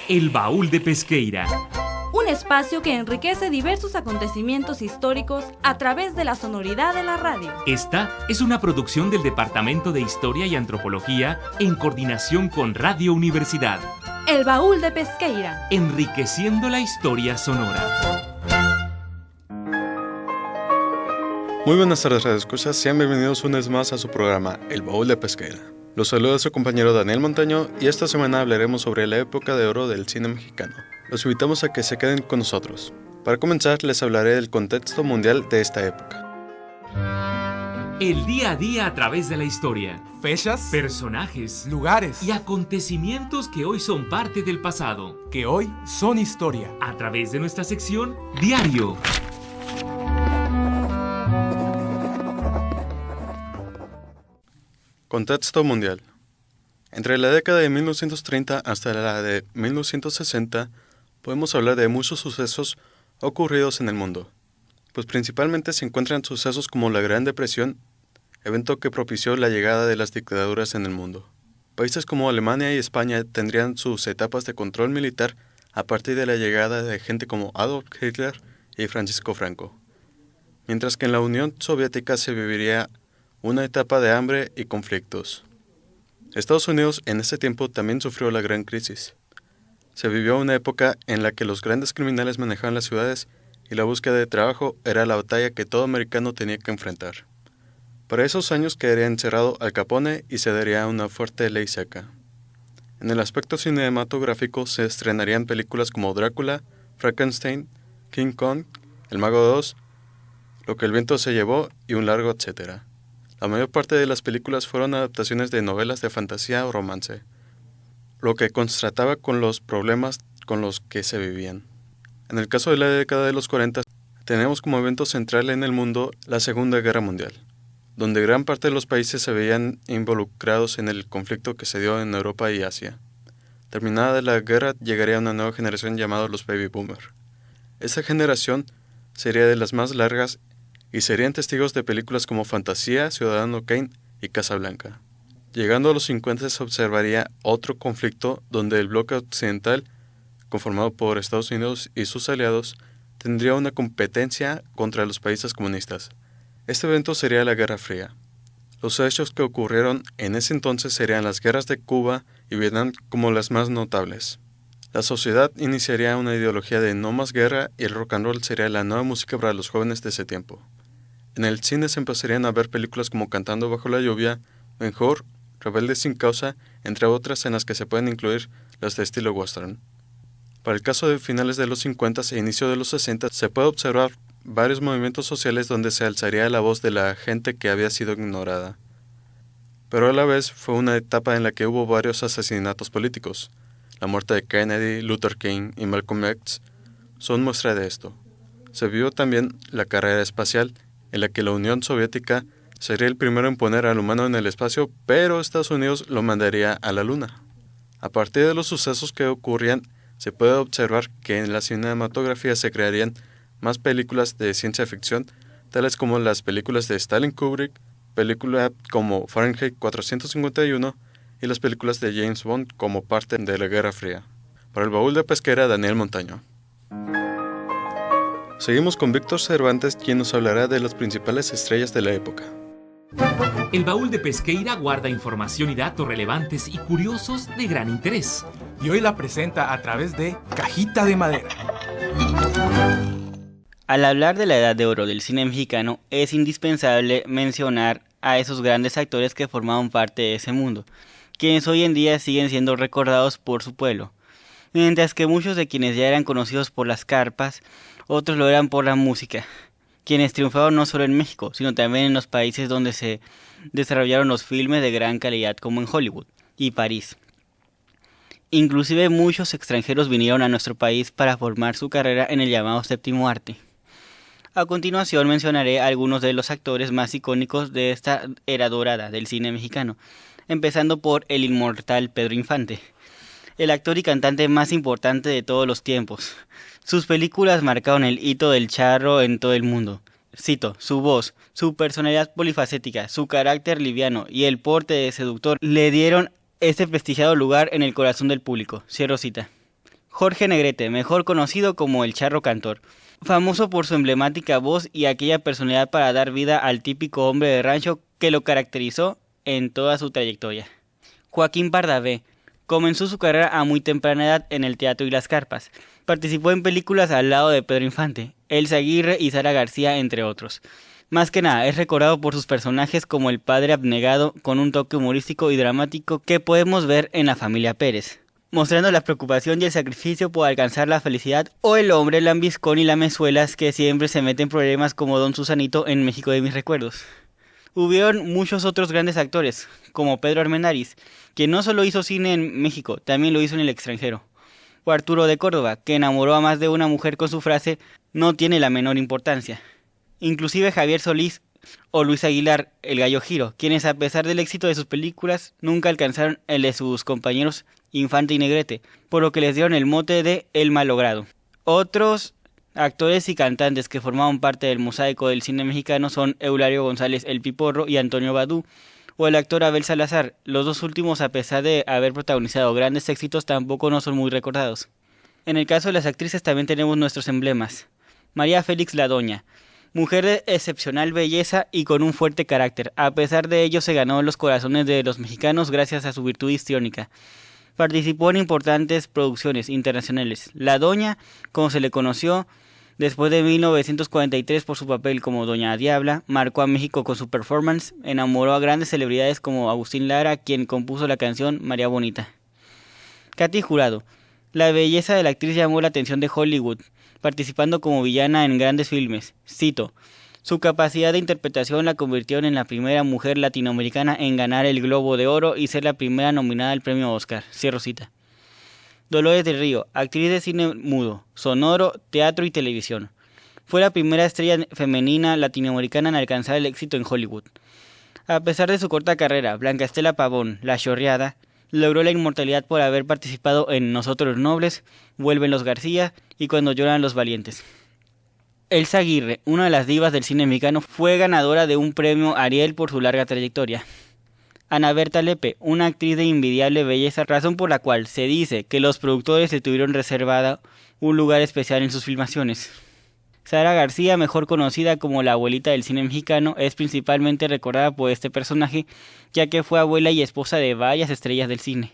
El Baúl de Pesqueira. Un espacio que enriquece diversos acontecimientos históricos a través de la sonoridad de la radio. Esta es una producción del Departamento de Historia y Antropología en coordinación con Radio Universidad. El Baúl de Pesqueira. Enriqueciendo la historia sonora. Muy buenas tardes, radioescuchas. Sean bienvenidos una vez más a su programa, El Baúl de Pesqueira. Los saluda su compañero Daniel Montaño y esta semana hablaremos sobre la época de oro del cine mexicano. Los invitamos a que se queden con nosotros. Para comenzar, les hablaré del contexto mundial de esta época. El día a día a través de la historia. Fechas, Personajes lugares y acontecimientos que hoy son parte del pasado. que hoy son historia. A través de nuestra sección Diario. Contexto mundial. Entre la década de 1930 hasta la de 1960, podemos hablar de muchos sucesos ocurridos en el mundo, pues principalmente se encuentran sucesos como la Gran Depresión, evento que propició la llegada de las dictaduras en el mundo. Países como Alemania y España tendrían sus etapas de control militar a partir de la llegada de gente como Adolf Hitler y Francisco Franco, mientras que en la Unión Soviética se viviría una etapa de hambre y conflictos. Estados Unidos en ese tiempo también sufrió la gran crisis. Se vivió una época en la que los grandes criminales manejaban las ciudades y la búsqueda de trabajo era la batalla que todo americano tenía que enfrentar. Para esos años quedaría encerrado Al Capone y se daría una fuerte ley seca. En el aspecto cinematográfico se estrenarían películas como Drácula, Frankenstein, King Kong, El Mago de Oz, Lo que el viento se llevó y un largo etcétera. La mayor parte de las películas fueron adaptaciones de novelas de fantasía o romance, lo que contrastaba con los problemas con los que se vivían. En el caso de la década de los 40, tenemos como evento central en el mundo la Segunda Guerra Mundial, donde gran parte de los países se veían involucrados en el conflicto que se dio en Europa y Asia. Terminada la guerra, llegaría una nueva generación llamada los Baby Boomers. Esta generación sería de las más largas y serían testigos de películas como Fantasía, Ciudadano Kane y Casablanca. Llegando a los 50 se observaría otro conflicto donde el bloque occidental, conformado por Estados Unidos y sus aliados, tendría una competencia contra los países comunistas. Este evento sería la Guerra Fría. Los hechos que ocurrieron en ese entonces serían las guerras de Cuba y Vietnam como las más notables. La sociedad iniciaría una ideología de no más guerra y el rock and roll sería la nueva música para los jóvenes de ese tiempo. En el cine se empezarían a ver películas como Cantando bajo la lluvia, Ben-Hur, Rebelde sin causa, entre otras en las que se pueden incluir las de estilo western. Para el caso de finales de los 50 e inicio de los 60 se puede observar varios movimientos sociales donde se alzaría la voz de la gente que había sido ignorada. Pero a la vez fue una etapa en la que hubo varios asesinatos políticos. La muerte de Kennedy, Luther King y Malcolm X son muestra de esto. Se vio también la carrera espacial, en la que la Unión Soviética sería el primero en poner al humano en el espacio, pero Estados Unidos lo mandaría a la Luna. A partir de los sucesos que ocurrían, se puede observar que en la cinematografía se crearían más películas de ciencia ficción, tales como las películas de Stanley Kubrick, películas como Fahrenheit 451 y las películas de James Bond como parte de la Guerra Fría. Para el Baúl de Pesqueira, Daniel Montaño. Seguimos con Víctor Cervantes, quien nos hablará de las principales estrellas de la época. El Baúl de Pesqueira guarda información y datos relevantes y curiosos de gran interés. y hoy la presenta a través de Cajita de Madera. Al hablar de la edad de oro del cine mexicano, es indispensable mencionar a esos grandes actores que formaban parte de ese mundo, quienes hoy en día siguen siendo recordados por su pueblo. Mientras que muchos de quienes ya eran conocidos por las carpas, otros lo eran por la música, quienes triunfaron no solo en México, sino también en los países donde se desarrollaron los filmes de gran calidad como en Hollywood y París. Inclusive muchos extranjeros vinieron a nuestro país para formar su carrera en el llamado séptimo arte. A continuación mencionaré algunos de los actores más icónicos de esta era dorada del cine mexicano, empezando por el inmortal Pedro Infante, el actor y cantante más importante de todos los tiempos. Sus películas marcaron el hito del charro en todo el mundo. Cito, su voz, su personalidad polifacética, su carácter liviano y el porte de seductor le dieron este prestigiado lugar en el corazón del público. Cierro cita. Jorge Negrete, mejor conocido como el Charro Cantor, famoso por su emblemática voz y aquella personalidad para dar vida al típico hombre de rancho que lo caracterizó en toda su trayectoria. Joaquín Pardavé comenzó su carrera a muy temprana edad en el teatro y las carpas. Participó en películas al lado de Pedro Infante, Elsa Aguirre y Sara García, entre otros. Más que nada, es recordado por sus personajes como el padre abnegado con un toque humorístico y dramático que podemos ver en La Familia Pérez, mostrando la preocupación y el sacrificio por alcanzar la felicidad, o el hombre lambiscón y lamezuelas que siempre se mete en problemas como Don Susanito en México de mis recuerdos. Hubieron muchos otros grandes actores, como Pedro Armendáriz, que no solo hizo cine en México, también lo hizo en el extranjero. O Arturo de Córdoba, que enamoró a más de una mujer con su frase "no tiene la menor importancia". Inclusive Javier Solís o Luis Aguilar, el Gallo Giro, quienes a pesar del éxito de sus películas, nunca alcanzaron el de sus compañeros Infante y Negrete, por lo que les dieron el mote de El Malogrado. Otros actores y cantantes que formaban parte del mosaico del cine mexicano son Eulario González el Piporro y Antonio Badú, o el actor Abel Salazar. Los dos últimos, a pesar de haber protagonizado grandes éxitos, tampoco no son muy recordados. En el caso de las actrices también tenemos nuestros emblemas. María Félix La Doña, mujer de excepcional belleza y con un fuerte carácter. A pesar de ello se ganó los corazones de los mexicanos gracias a su virtud histriónica. Participó en importantes producciones internacionales. La Doña, como se le conoció después de 1943 por su papel como Doña Diabla, marcó a México con su performance, enamoró a grandes celebridades como Agustín Lara, quien compuso la canción María Bonita. Katy Jurado, la belleza de la actriz llamó la atención de Hollywood, participando como villana en grandes filmes. Cito: su capacidad de interpretación la convirtió en la primera mujer latinoamericana en ganar el Globo de Oro y ser la primera nominada al premio Oscar. Cierro cita. Dolores del Río, actriz de cine mudo, sonoro, teatro y televisión. Fue la primera estrella femenina latinoamericana en alcanzar el éxito en Hollywood. A pesar de su corta carrera, Blanca Estela Pavón, La Chorreada, logró la inmortalidad por haber participado en Nosotros los Nobles, Vuelven los García y Cuando lloran los valientes. Elsa Aguirre, una de las divas del cine mexicano, fue ganadora de un premio Ariel por su larga trayectoria. Ana Berta Lepe, una actriz de envidiable belleza, razón por la cual se dice que los productores le tuvieron reservada un lugar especial en sus filmaciones. Sara García, mejor conocida como la abuelita del cine mexicano, es principalmente recordada por este personaje, ya que fue abuela y esposa de varias estrellas del cine.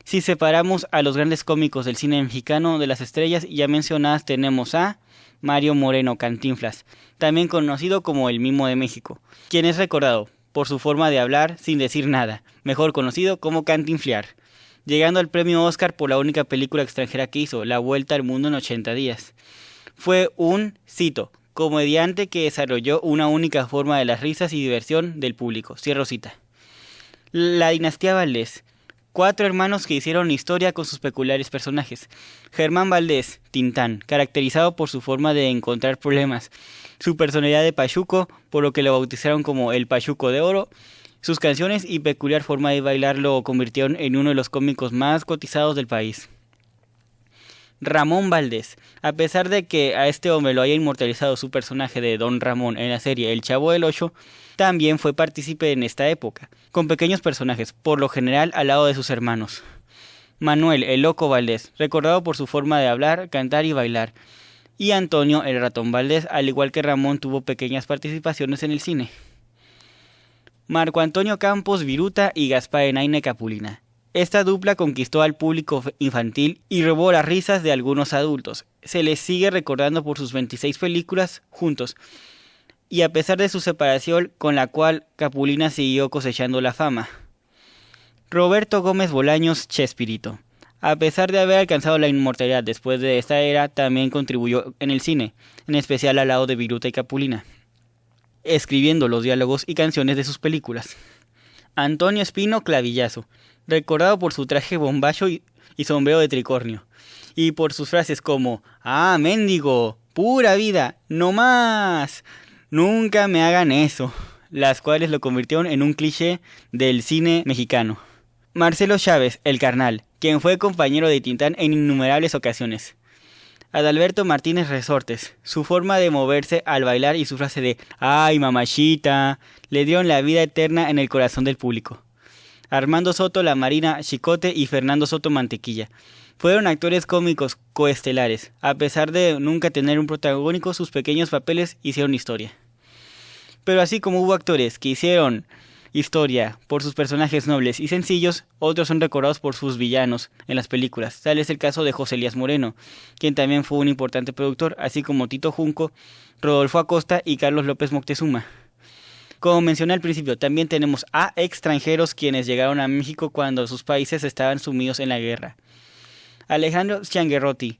Si separamos a los grandes cómicos del cine mexicano de las estrellas ya mencionadas, tenemos a Mario Moreno Cantinflas, también conocido como el Mimo de México, quien es recordado por su forma de hablar sin decir nada, mejor conocido como Cantinflear, llegando al premio Oscar por la única película extranjera que hizo, La Vuelta al Mundo en 80 días. Fue un, cito, comediante que desarrolló una única forma de las risas y diversión del público. Cierro cita. La dinastía Valdés. 4 hermanos que hicieron historia con sus peculiares personajes. Germán Valdés, Tintán, caracterizado por su forma de encontrar problemas, su personalidad de pachuco, por lo que lo bautizaron como el Pachuco de Oro. Sus canciones y peculiar forma de bailar lo convirtieron en uno de los cómicos más cotizados del país. Ramón Valdés. A pesar de que a este hombre lo haya inmortalizado su personaje de Don Ramón en la serie El Chavo del Ocho, también fue partícipe en esta época, con pequeños personajes, por lo general al lado de sus hermanos. Manuel el Loco Valdés, recordado por su forma de hablar, cantar y bailar. Y Antonio el Ratón Valdés, al igual que Ramón, tuvo pequeñas participaciones en el cine. Marco Antonio Campos Viruta y Gaspar Enaine Capulina. Esta dupla conquistó al público infantil y robó las risas de algunos adultos. Se les sigue recordando por sus 26 películas juntos, y a pesar de su separación, con la cual Capulina siguió cosechando la fama. Roberto Gómez Bolaños Chespirito. A pesar de haber alcanzado la inmortalidad después de esta era, también contribuyó en el cine, en especial al lado de Viruta y Capulina, escribiendo los diálogos y canciones de sus películas. Antonio Espino Clavillazo, recordado por su traje bombacho y sombrero de tricornio, y por sus frases como "¡Ah, mendigo! ¡Pura vida! ¡No más! ¡Nunca me hagan eso!", las cuales lo convirtieron en un cliché del cine mexicano. Marcelo Chávez, el Carnal, quien fue compañero de Tintán en innumerables ocasiones. Adalberto Martínez Resortes, su forma de moverse al bailar y su frase de "¡Ay, mamachita!", le dieron la vida eterna en el corazón del público. Armando Soto La Marina Chicote y Fernando Soto Mantequilla. Fueron actores cómicos coestelares. A pesar de nunca tener un protagónico, sus pequeños papeles hicieron historia. Pero así como hubo actores que hicieron historia por sus personajes nobles y sencillos, otros son recordados por sus villanos en las películas. Tal es el caso de José Elías Moreno, quien también fue un importante productor, así como Tito Junco, Rodolfo Acosta y Carlos López Moctezuma. Como mencioné al principio, también tenemos a extranjeros quienes llegaron a México cuando sus países estaban sumidos en la guerra. Alejandro Schianguerrotti,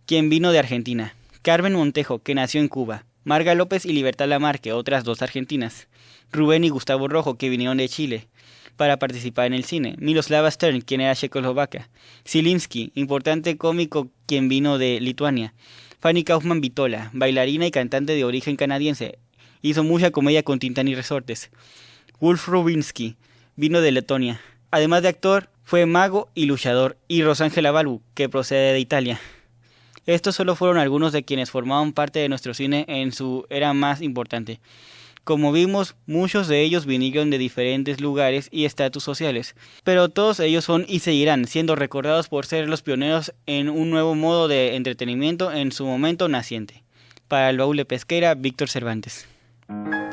quien vino de Argentina. Carmen Montejo, que nació en Cuba. Marga López y Libertad Lamarque, otras dos argentinas. Rubén y Gustavo Rojo, que vinieron de Chile para participar en el cine. Miroslava Stern, quien era checoslovaca. Zielinski, importante cómico quien vino de Lituania. Fanny Kaufman Vitola, bailarina y cantante de origen canadiense. Hizo mucha comedia con Tintán y Resortes. Wolf Rubinsky, vino de Letonia. Además de actor, fue mago y luchador. Y Rosángela Balbu, que procede de Italia. Estos solo fueron algunos de quienes formaban parte de nuestro cine en su era más importante. Como vimos, muchos de ellos vinieron de diferentes lugares y estatus sociales, pero todos ellos son y seguirán siendo recordados por ser los pioneros en un nuevo modo de entretenimiento en su momento naciente. Para el Baúl de Pesqueira, Víctor Cervantes.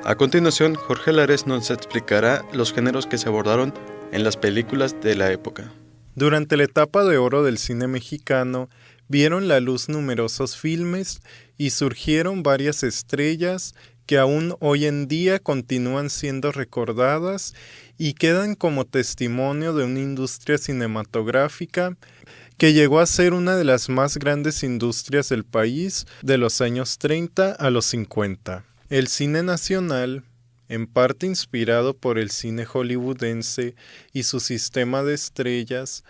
A continuación, Jorge Lares nos explicará los géneros que se abordaron en las películas de la época. Durante la etapa de oro del cine mexicano, vieron la luz numerosos filmes y surgieron varias estrellas que aún hoy en día continúan siendo recordadas y quedan como testimonio de una industria cinematográfica que llegó a ser una de las más grandes industrias del país de los años 30 a los 50. El cine nacional, en parte inspirado por el cine hollywoodense y su sistema de estrellas,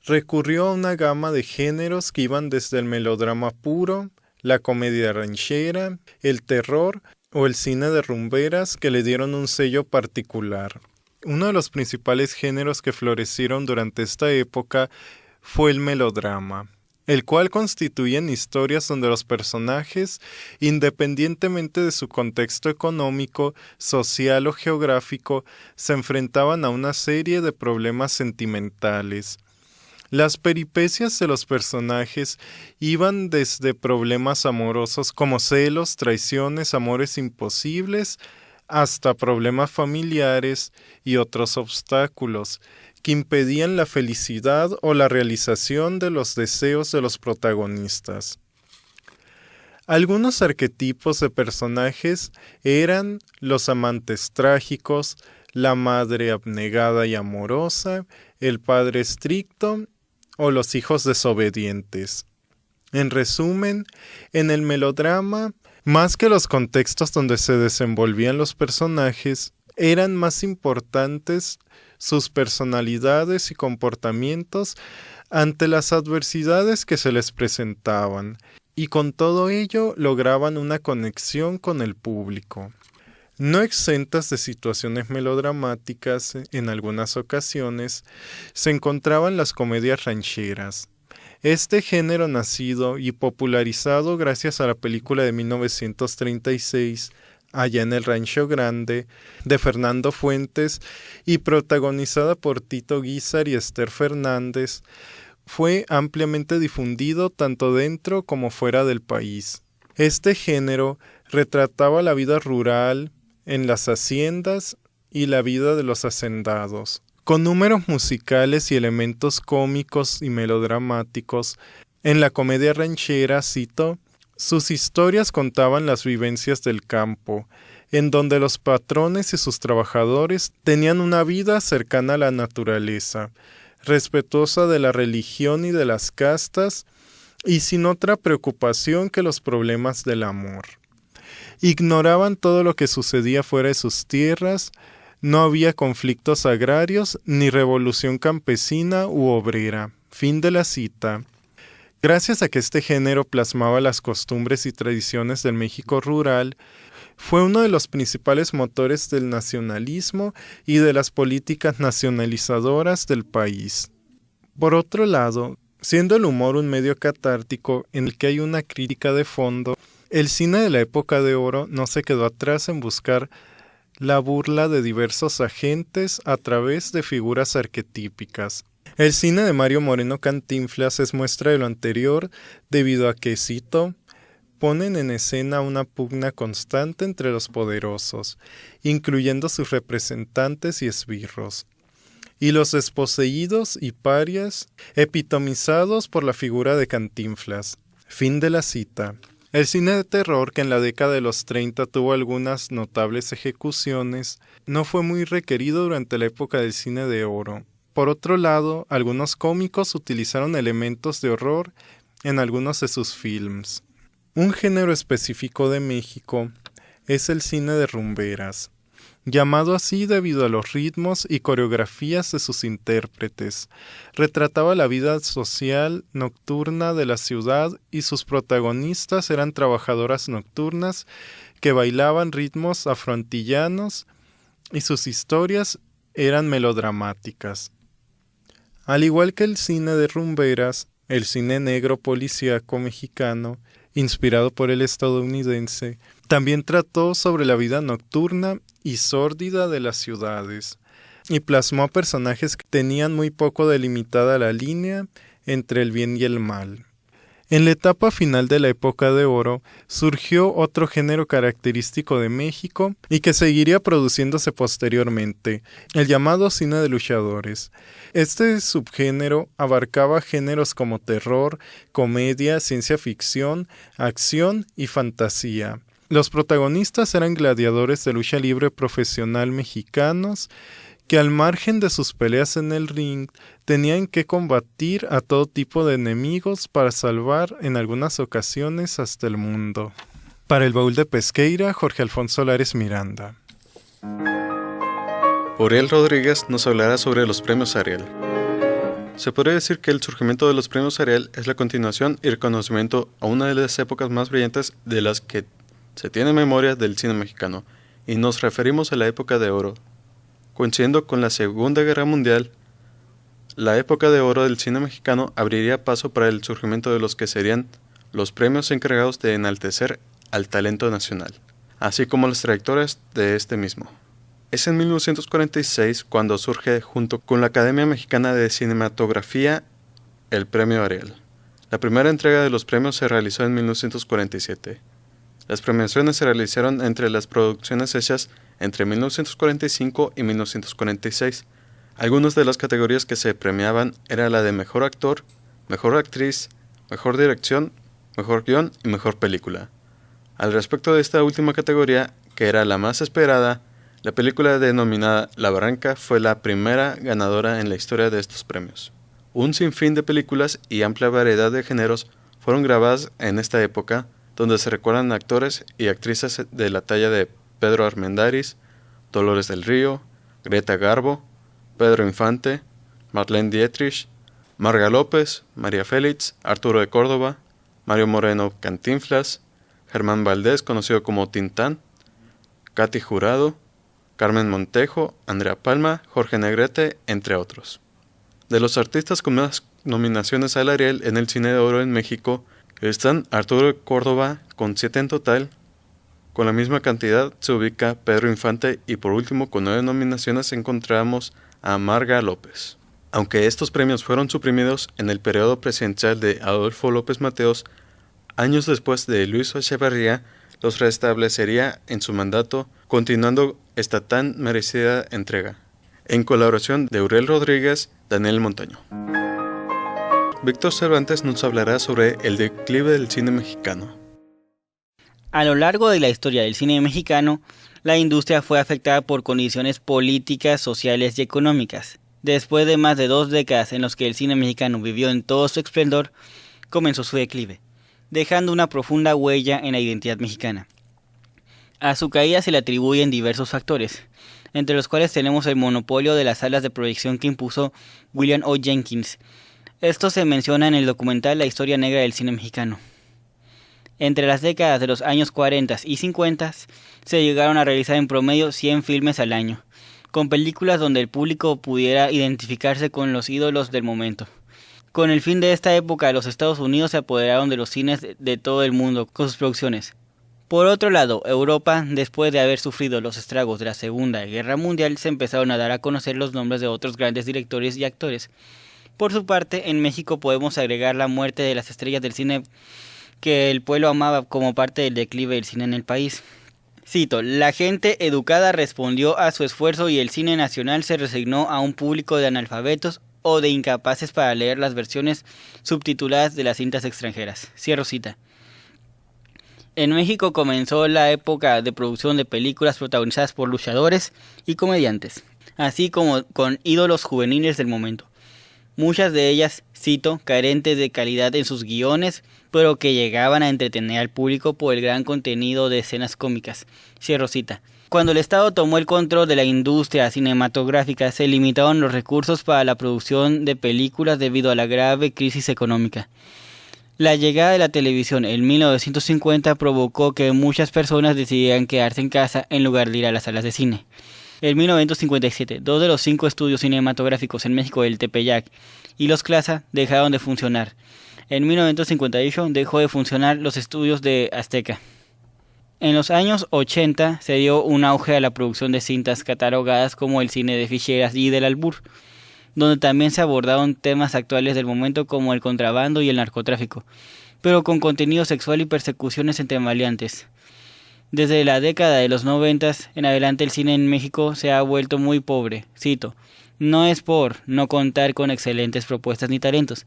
recurrió a una gama de géneros que iban desde el melodrama puro, la comedia ranchera, el terror o el cine de rumberas que le dieron un sello particular. Uno de los principales géneros que florecieron durante esta época fue el melodrama, el cual constituían historias donde los personajes, independientemente de su contexto económico, social o geográfico, se enfrentaban a una serie de problemas sentimentales. Las peripecias de los personajes iban desde problemas amorosos como celos, traiciones, amores imposibles, hasta problemas familiares y otros obstáculos que impedían la felicidad o la realización de los deseos de los protagonistas. Algunos arquetipos de personajes eran los amantes trágicos, la madre abnegada y amorosa, el padre estricto o los hijos desobedientes. En resumen, en el melodrama, más que los contextos donde se desenvolvían los personajes, eran más importantes sus personalidades y comportamientos ante las adversidades que se les presentaban, y con todo ello lograban una conexión con el público. No exentas de situaciones melodramáticas, en algunas ocasiones, se encontraban las comedias rancheras. Este género nacido y popularizado gracias a la película de 1936, Allá en el Rancho Grande, de Fernando Fuentes, y protagonizada por Tito Guízar y Esther Fernández, fue ampliamente difundido tanto dentro como fuera del país. Este género retrataba la vida rural en las haciendas y la vida de los hacendados. Con números musicales y elementos cómicos y melodramáticos, en la comedia ranchera, cito, sus historias contaban las vivencias del campo, en donde los patrones y sus trabajadores tenían una vida cercana a la naturaleza, respetuosa de la religión y de las castas, y sin otra preocupación que los problemas del amor. Ignoraban todo lo que sucedía fuera de sus tierras, no había conflictos agrarios ni revolución campesina u obrera. Fin de la cita. Gracias a que este género plasmaba las costumbres y tradiciones del México rural, fue uno de los principales motores del nacionalismo y de las políticas nacionalizadoras del país. Por otro lado, siendo el humor un medio catártico en el que hay una crítica de fondo, el cine de la época de oro no se quedó atrás en buscar la burla de diversos agentes a través de figuras arquetípicas. El cine de Mario Moreno Cantinflas es muestra de lo anterior debido a que, cito, ponen en escena una pugna constante entre los poderosos, incluyendo sus representantes y esbirros, y los desposeídos y parias, epitomizados por la figura de Cantinflas. Fin de la cita. El cine de terror, que en la década de los 30 tuvo algunas notables ejecuciones, no fue muy requerido durante la época del cine de oro. Por otro lado, algunos cómicos utilizaron elementos de horror en algunos de sus films. Un género específico de México es el cine de rumberas, llamado así debido a los ritmos y coreografías de sus intérpretes. Retrataba la vida social nocturna de la ciudad y sus protagonistas eran trabajadoras nocturnas que bailaban ritmos afroantillanos y sus historias eran melodramáticas. Al igual que el cine de rumberas, el cine negro policíaco mexicano, inspirado por el estadounidense, también trató sobre la vida nocturna y sórdida de las ciudades, y plasmó a personajes que tenían muy poco delimitada la línea entre el bien y el mal. En la etapa final de la época de oro, surgió otro género característico de México y que seguiría produciéndose posteriormente, el llamado cine de luchadores. Este subgénero abarcaba géneros como terror, comedia, ciencia ficción, acción y fantasía. Los protagonistas eran gladiadores de lucha libre profesional mexicanos que al margen de sus peleas en el ring tenían que combatir a todo tipo de enemigos para salvar en algunas ocasiones hasta el mundo. Para el Baúl de Pesqueira, Jorge Alfonso Lares Miranda. Uriel Rodríguez nos hablará sobre los premios Ariel. Se podría decir que el surgimiento de los premios Ariel es la continuación y reconocimiento a una de las épocas más brillantes de las que se tiene memoria del cine mexicano, y nos referimos a la época de oro. Coincidiendo con la Segunda Guerra Mundial, la época de oro del cine mexicano abriría paso para el surgimiento de los que serían los premios encargados de enaltecer al talento nacional, así como las trayectorias de este mismo. Es en 1946 cuando surge, junto con la Academia Mexicana de Cinematografía, el Premio Ariel. La primera entrega de los premios se realizó en 1947. Las premiaciones se realizaron entre las producciones hechas entre 1945 y 1946. Algunas de las categorías que se premiaban era la de Mejor Actor, Mejor Actriz, Mejor Dirección, Mejor Guión y Mejor Película. Al respecto de esta última categoría, que era la más esperada, la película denominada La Barranca fue la primera ganadora en la historia de estos premios. Un sinfín de películas y amplia variedad de géneros fueron grabadas en esta época, donde se recuerdan actores y actrices de la talla de Pedro Armendáriz, Dolores del Río, Greta Garbo, Pedro Infante, Marlene Dietrich, Marga López, María Félix, Arturo de Córdoba, Mario Moreno Cantinflas, Germán Valdés, conocido como Tintán, Katy Jurado, Carmen Montejo, Andrea Palma, Jorge Negrete, entre otros. De los artistas con más nominaciones al Ariel en el cine de oro en México están Arturo de Córdoba con 7 en total. Con la misma cantidad se ubica Pedro Infante y por último con 9 nominaciones encontramos a Marga López. Aunque estos premios fueron suprimidos en el periodo presidencial de Adolfo López Mateos, años después de Luis Echeverría los restablecería en su mandato, continuando esta tan merecida entrega, en colaboración de Uriel Rodríguez, Daniel Montaño. Víctor Cervantes nos hablará sobre el declive del cine mexicano. A lo largo de la historia del cine mexicano, la industria fue afectada por condiciones políticas, sociales y económicas. Después de más de 2 décadas en las que el cine mexicano vivió en todo su esplendor, comenzó su declive, dejando una profunda huella en la identidad mexicana. A su caída se le atribuyen diversos factores, entre los cuales tenemos el monopolio de las salas de proyección que impuso William O. Jenkins. Esto se menciona en el documental La historia negra del cine mexicano. Entre las décadas de los años 40 y 50 se llegaron a realizar en promedio 100 filmes al año, con películas donde el público pudiera identificarse con los ídolos del momento. Con el fin de esta época, los Estados Unidos se apoderaron de los cines de todo el mundo con sus producciones. Por otro lado, Europa, después de haber sufrido los estragos de la Segunda Guerra Mundial, se empezaron a dar a conocer los nombres de otros grandes directores y actores. Por su parte, en México podemos agregar la muerte de las estrellas del cine que el pueblo amaba como parte del declive del cine en el país. Cito, la gente educada respondió a su esfuerzo y el cine nacional se resignó a un público de analfabetos o de incapaces para leer las versiones subtituladas de las cintas extranjeras. Cierro cita. En México comenzó la época de producción de películas protagonizadas por luchadores y comediantes, así como con ídolos juveniles del momento. Muchas de ellas, cito, carentes de calidad en sus guiones, pero que llegaban a entretener al público por el gran contenido de escenas cómicas. Cierro cita. Cuando el Estado tomó el control de la industria cinematográfica, se limitaron los recursos para la producción de películas debido a la grave crisis económica. La llegada de la televisión en 1950 provocó que muchas personas decidieran quedarse en casa en lugar de ir a las salas de cine. En 1957, 2 de los 5 estudios cinematográficos en México, el Tepeyac y los Clasa, dejaron de funcionar. En 1958 dejó de funcionar los estudios de Azteca. En los años 80 se dio un auge a la producción de cintas catalogadas como el cine de ficheras y del albur, donde también se abordaron temas actuales del momento como el contrabando y el narcotráfico, pero con contenido sexual y persecuciones entre maleantes. Desde la década de los 90 en adelante el cine en México se ha vuelto muy pobre, cito, no es por no contar con excelentes propuestas ni talentos,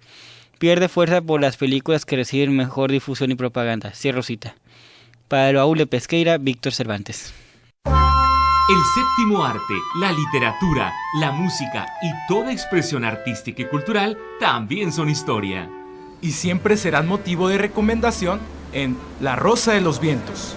pierde fuerza por las películas que reciben mejor difusión y propaganda, cierro cita. Para el Baúl de Pesqueira, Víctor Cervantes. El séptimo arte, la literatura, la música y toda expresión artística y cultural también son historia. Y siempre serán motivo de recomendación en La Rosa de los Vientos.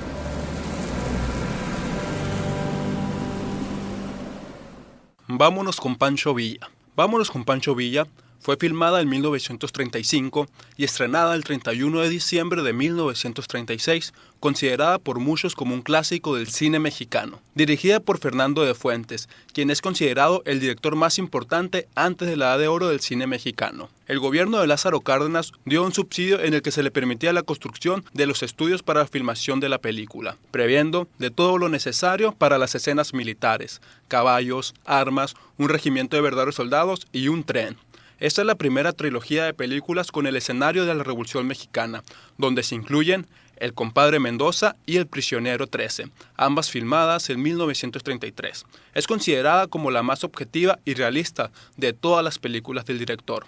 Vámonos con Pancho Villa. Vámonos con Pancho Villa fue filmada en 1935 y estrenada el 31 de diciembre de 1936, considerada por muchos como un clásico del cine mexicano. Dirigida por Fernando de Fuentes, quien es considerado el director más importante antes de la Edad de Oro del cine mexicano. El gobierno de Lázaro Cárdenas dio un subsidio en el que se le permitía la construcción de los estudios para la filmación de la película, previendo de todo lo necesario para las escenas militares, caballos, armas, un regimiento de verdaderos soldados y un tren. Esta es la primera trilogía de películas con el escenario de la Revolución Mexicana, donde se incluyen El compadre Mendoza y El prisionero 13, ambas filmadas en 1933. Es considerada como la más objetiva y realista de todas las películas del director.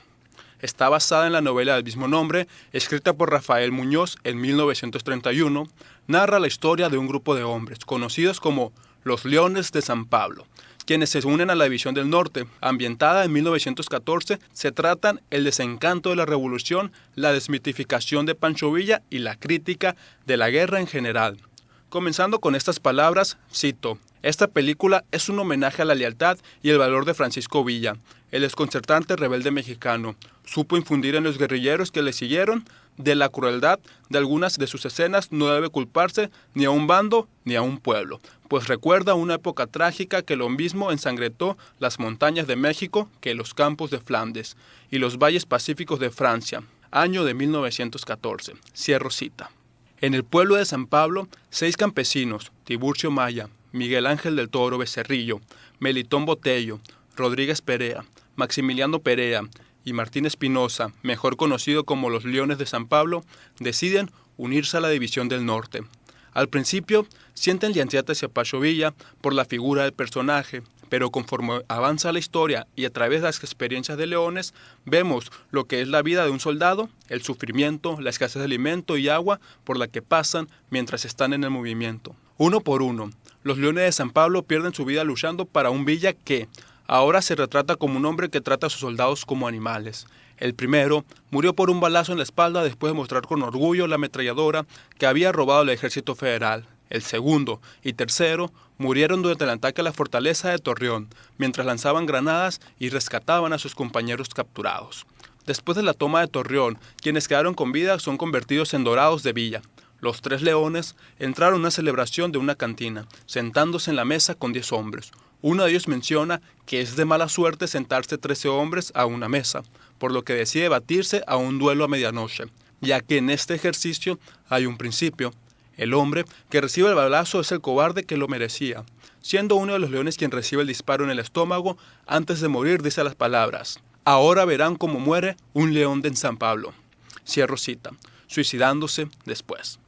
Está basada en la novela del mismo nombre, escrita por Rafael Muñoz en 1931. Narra la historia de un grupo de hombres, conocidos como los Leones de San Pablo, quienes se unen a la División del Norte. Ambientada en 1914, se tratan el desencanto de la revolución, la desmitificación de Pancho Villa y la crítica de la guerra en general. Comenzando con estas palabras, cito, esta película es un homenaje a la lealtad y el valor de Francisco Villa, el desconcertante rebelde mexicano. Supo infundir en los guerrilleros que le siguieron de la crueldad de algunas de sus escenas. No debe culparse ni a un bando ni a un pueblo, pues recuerda una época trágica que lo mismo ensangretó las montañas de México que los campos de Flandes y los valles pacíficos de Francia, año de 1914. Cierro cita. En el pueblo de San Pablo, 6 campesinos, Tiburcio Maya, Miguel Ángel del Toro Becerrillo, Melitón Botello, Rodríguez Perea, Maximiliano Perea y Martín Espinosa, mejor conocido como los Leones de San Pablo, deciden unirse a la División del Norte. Al principio, sienten lealtad hacia Pancho Villa por la figura del personaje, pero conforme avanza la historia y a través de las experiencias de Leones, vemos lo que es la vida de un soldado, el sufrimiento, la escasez de alimento y agua por la que pasan mientras están en el movimiento. Uno por uno, los Leones de San Pablo pierden su vida luchando para un Villa que ahora se retrata como un hombre que trata a sus soldados como animales. El primero murió por un balazo en la espalda después de mostrar con orgullo la ametralladora que había robado el ejército federal. El segundo y tercero murieron durante el ataque a la fortaleza de Torreón, mientras lanzaban granadas y rescataban a sus compañeros capturados. Después de la toma de Torreón, quienes quedaron con vida son convertidos en dorados de Villa. Los 3 leones entraron a una celebración de una cantina, sentándose en la mesa con 10 hombres. Uno de ellos menciona que es de mala suerte sentarse 13 hombres a una mesa, por lo que decide batirse a un duelo a medianoche, ya que en este ejercicio hay un principio. El hombre que recibe el balazo es el cobarde que lo merecía, siendo uno de los leones quien recibe el disparo en el estómago. Antes de morir dice las palabras: ahora verán cómo muere un león de San Pablo. Cierro cita. Suicidándose después.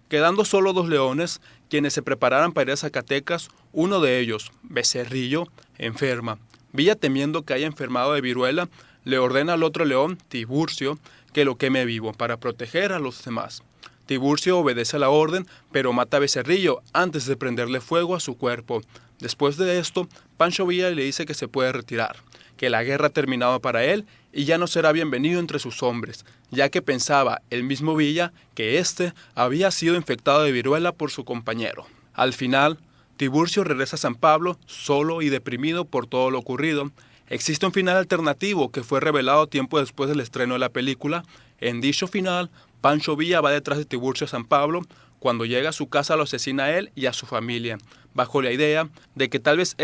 Quedando solo 2 leones, quienes se prepararan para ir a Zacatecas. Uno de ellos, Becerrillo, enferma. Villa, temiendo que haya enfermado de viruela, le ordena al otro león, Tiburcio, que lo queme vivo para proteger a los demás. Tiburcio obedece a la orden, pero mata a Becerrillo antes de prenderle fuego a su cuerpo. Después de esto, Pancho Villa le dice que se puede retirar, que la guerra ha terminado para él y ya no será bienvenido entre sus hombres, ya que pensaba el mismo Villa que éste había sido infectado de viruela por su compañero. Al final, Tiburcio regresa a San Pablo solo y deprimido por todo lo ocurrido. Existe un final alternativo que fue revelado tiempo después del estreno de la película. En dicho final, Pancho Villa va detrás de Tiburcio a San Pablo. Cuando llega a su casa lo asesina a él y a su familia, bajo la idea de que tal vez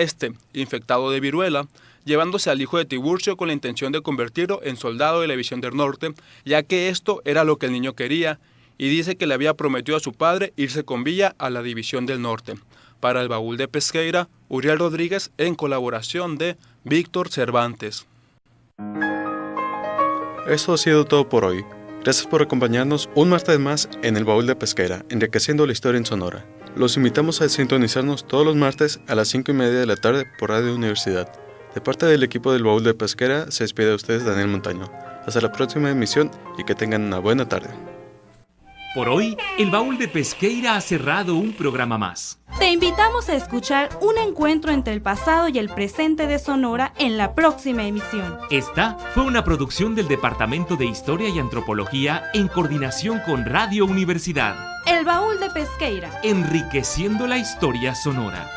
infectado de viruela, llevándose al hijo de Tiburcio con la intención de convertirlo en soldado de la División del Norte, ya que esto era lo que el niño quería, y dice que le había prometido a su padre irse con Villa a la División del Norte. Para el Baúl de Pesqueira, Uriel Rodríguez en colaboración de Víctor Cervantes. Eso ha sido todo por hoy. Gracias por acompañarnos un martes más en el Baúl de Pesqueira, enriqueciendo la historia en Sonora. Los invitamos a sintonizarnos todos los martes a las 5:30 de la tarde por Radio Universidad. De parte del equipo del Baúl de Pesqueira, se despide de ustedes Daniel Montaño. Hasta la próxima emisión y que tengan una buena tarde. Por hoy, el Baúl de Pesqueira ha cerrado un programa más. Te invitamos a escuchar un encuentro entre el pasado y el presente de Sonora en la próxima emisión. Esta fue una producción del Departamento de Historia y Antropología en coordinación con Radio Universidad. El Baúl de Pesqueira. Enriqueciendo la historia sonora.